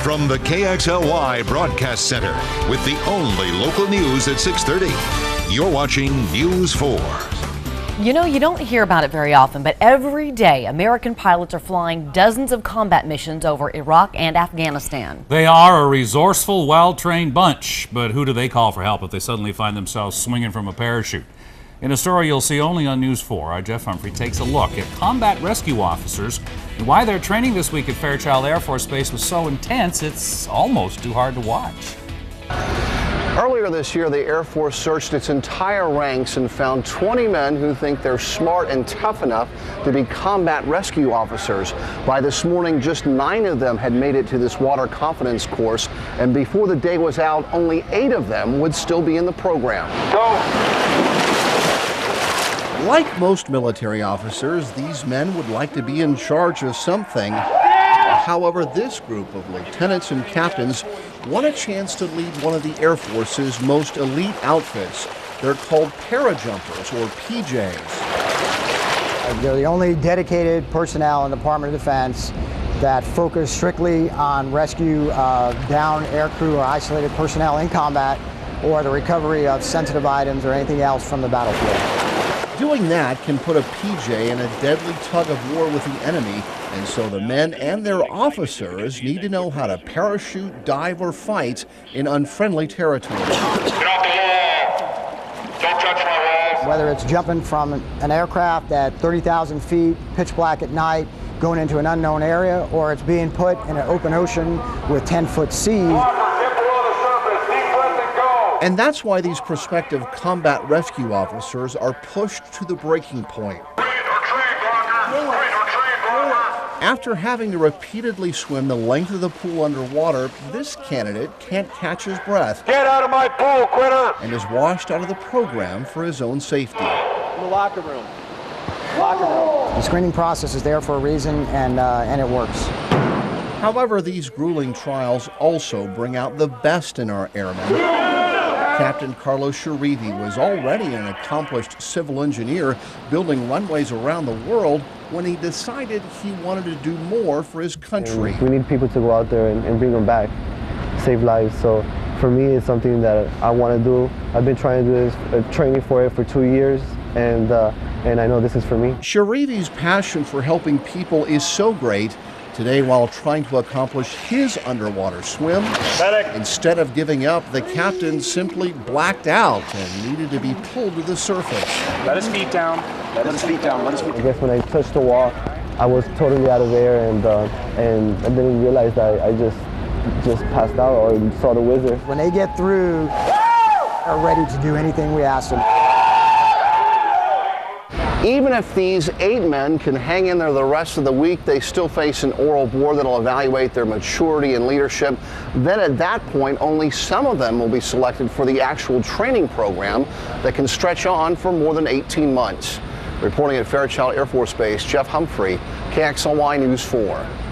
From the KXLY Broadcast Center with the only local news at 6:30. You're watching News 4. You know, you don't hear about it very often, but every day American pilots are flying dozens of combat missions over Iraq and Afghanistan. They are a resourceful, well-trained bunch, but who do they call for help if they suddenly find themselves swinging from a parachute? In a story you'll see only on News 4, our Jeff Humphrey takes a look at combat rescue officers and why their training this week at Fairchild Air Force Base was so intense it's almost too hard to watch. Earlier this year, the Air Force searched its entire ranks and found 20 men who think they're smart and tough enough to be combat rescue officers. By this morning, just 9 of them had made it to this water confidence course, and before the day was out, only 8 of them would still be in the program. Like most military officers, these men would like to be in charge of something. However, this group of lieutenants and captains want a chance to lead one of the Air Force's most elite outfits. They're called parajumpers, or PJs. They're the only dedicated personnel in the Department of Defense that focus strictly on rescue down aircrew or isolated personnel in combat, or the recovery of sensitive items or anything else from the battlefield. Doing that can put a PJ in a deadly tug of war with the enemy, and so the men and their officers need to know how to parachute, dive, or fight in unfriendly territory. Get off the wall! Don't touch my walls! Whether it's jumping from an aircraft at 30,000 feet, pitch black at night, going into an unknown area, or it's being put in an open ocean with 10-foot seas. And that's why these prospective combat rescue officers are pushed to the breaking point. After having to repeatedly swim the length of the pool underwater, this candidate can't catch his breath. Get out of my pool, quitter! And is washed out of the program for his own safety. In the locker room. The screening process is there for a reason, and it works. However, these grueling trials also bring out the best in our airmen. Captain Carlos Sharivi was already an accomplished civil engineer building runways around the world when he decided he wanted to do more for his country. We need people to go out there and bring them back, save lives. So for me, it's something that I want to do. I've been trying to do this, training for it for 2 years, and I know this is for me. Sharivi's passion for helping people is so great. Today, while trying to accomplish his underwater swim, instead of giving up, the captain simply blacked out and needed to be pulled to the surface. Let his feet down. Let his feet down. Let his feet down. I guess when I touched the wall, I was totally out of air, and I didn't realize that I just passed out or saw the wizard. When they get through, they're ready to do anything we ask them. Even if these 8 men can hang in there the rest of the week, they still face an oral board that'll evaluate their maturity and leadership. Then at that point, only some of them will be selected for the actual training program that can stretch on for more than 18 months. Reporting at Fairchild Air Force Base, Jeff Humphrey, KXLY News 4.